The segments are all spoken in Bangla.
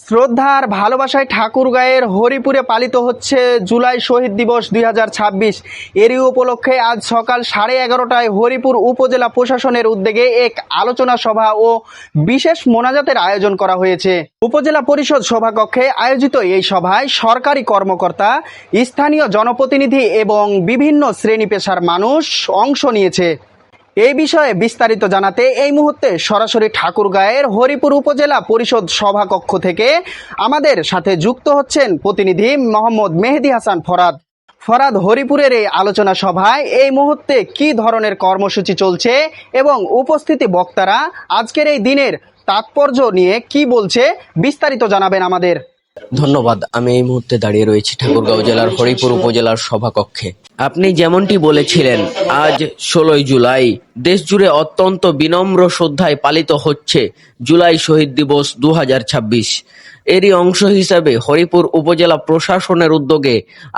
শ্রদ্ধার ভালোবাসায় ঠাকুরগাঁয়ের হরিপুরে পালিত হচ্ছে জুলাই শহীদ দিবস 2026। এরই উপলক্ষে আজ সকাল 11:30টায় হরিপুর উপজেলা প্রশাসনের উদ্যোগে এক আলোচনা সভা ও বিশেষ মোনাজাতের আয়োজন করা হয়েছে। উপজেলা পরিষদ সভাকক্ষে আয়োজিত এই সভায় সরকারি কর্মকর্তা, স্থানীয় জনপ্রতিনিধি এবং বিভিন্ন শ্রেণী পেশার মানুষ অংশ নিয়েছে। এই বিষয়ে বিস্তারিত জানাতে এই মুহূর্তে সরাসরি ঠাকুরগাঁয়ের হরিপুর উপজেলা পরিষদ সভাকক্ষ থেকে আমাদের সাথে যুক্ত হচ্ছেন প্রতিনিধি মোহাম্মদ মেহেদী হাসান ফরাদ। হরিপুরের এই আলোচনা সভায় এই মুহূর্তে কি ধরনের কর্মসূচি চলছে এবং উপস্থিতি বক্তারা আজকের এই দিনের তাৎপর্য নিয়ে কি বলছে বিস্তারিত জানাবেন আমাদের। ধন্যবাদ। আমি এই মুহূর্তে দাঁড়িয়ে রয়েছি ঠাকুরগাঁও জেলার হরিপুর উপজেলার সভাকক্ষে। আপনি যেমনটি বলেছিলেন, আজ 16 জুলাই দেশ জুড়ে অত্যন্ত বিনম্র শ্রদ্ধায় পালিত হচ্ছে জুলাই শহীদ দিবস 2026। এরই অংশ হিসাবে হরিপুর উপজেলা প্রশাসনের উদ্যোগে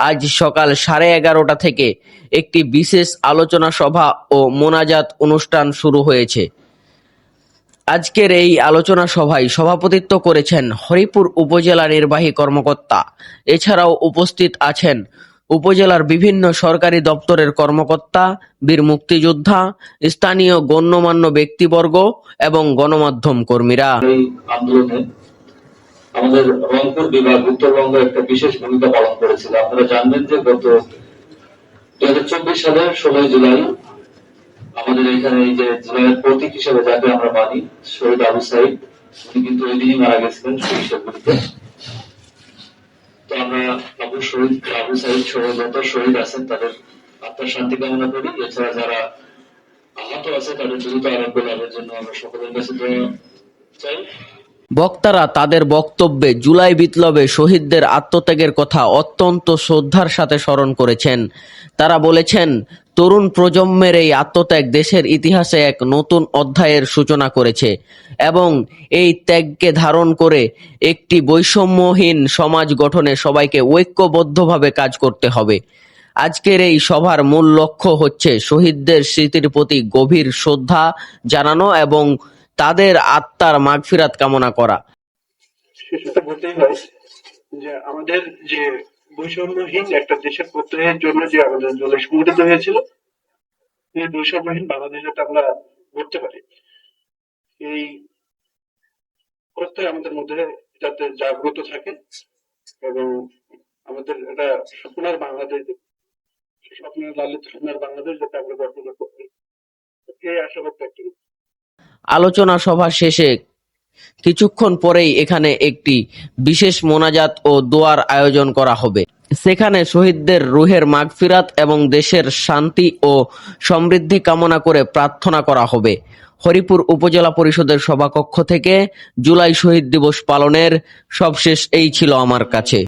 আজ সকাল 11:30টা থেকে একটি বিশেষ আলোচনা সভা ও মোনাজাত অনুষ্ঠান শুরু হয়েছে। আজকের এই আলোচনা সভায় সভাপতিত্ব করেছেন হরিপুর উপজেলা নির্বাহী কর্মকর্তা। এছাড়াও উপস্থিত আছেন উপজেলার বিভিন্ন সরকারি দপ্তরের কর্মকর্তা, বীর মুক্তিযোদ্ধা, স্থানীয় গণ্যমান্য ব্যক্তিবর্গ এবং গণমাধ্যম কর্মীরা। এই আন্দোলনে আমাদের রংপুর বিভাগ উত্তরবঙ্গ একটা বিশেষ ভূমিকা পালন করেছিল। আপনারা জানবেন যে গত 2024 সালের 16 জুলাই আমাদের এখানে এই যে জুলাইয়ের প্রতীক হিসেবে যাকে আমরা মানি, শহীদ আবু সাইদ, উনি কিন্তু ওই দিনই মারা গেছিলেন পুলিশের গুলিতে। তো আমরা আবু সাইদ সহ যত শহীদ আছেন তাদের আত্মার শান্তি কামনা করি। এছাড়া যারা আহত আছে তাদের দ্রুত আরোগ্য লাভের জন্য আমরা সকলের কাছে দোয়া চাই। বক্তারা তাদের বক্তব্যে জুলাই বিপ্লবে শহীদদের আত্মত্যাগের কথা অত্যন্ত শ্রদ্ধার সাথে স্মরণ করেছেন। তারা বলেছেন, তরুণ প্রজন্মের এই আত্মত্যাগ দেশের ইতিহাসে এক নতুন অধ্যায়ের সূচনা করেছে এবং এই ত্যাগকে ধারণ করে একটি বৈষম্যহীন সমাজ গঠনে সবাইকে ঐক্যবদ্ধভাবে কাজ করতে হবে। আজকের এই সভার মূল লক্ষ্য হচ্ছে শহীদদের স্মৃতির প্রতি গভীর শ্রদ্ধা জানানো এবং তাদের আত্মার মাগফিরাত কামনা করা। সেটা বলতেই হয় যে আমাদের যে বৈষম্যহীন একটা দেশের প্রত্যয়ের জন্য যে আমাদের জুলাই সংগঠিত হয়েছিল, এই বৈষম্যহীন বাংলাদেশ যাতে আমরা গড়তে পারি, এই প্রত্যয় আমাদের মধ্যে যাতে জাগ্রত থাকে এবং আমাদের একটা স্বপ্নের বাংলাদেশ, স্বপ্নের লালিত স্বপ্নের বাংলাদেশ যাতে আমরা গঠন করতে পারি, এই আশা করতে একটি আলোচনা সভা শেষে কিছুক্ষণ পরেই এখানে একটি বিশেষ মোনাজাত ও দোয়ার আয়োজন করা হবে। সেখানে শহীদদের রুহের মাগফিরাত এবং দেশের শান্তি ও সমৃদ্ধি কামনা করে প্রার্থনা করা হবে। হরিপুর উপজেলা পরিষদের সভাকক্ষ থেকে জুলাই শহীদ দিবস পালনের সবশেষ এই ছিল আমার কাছে।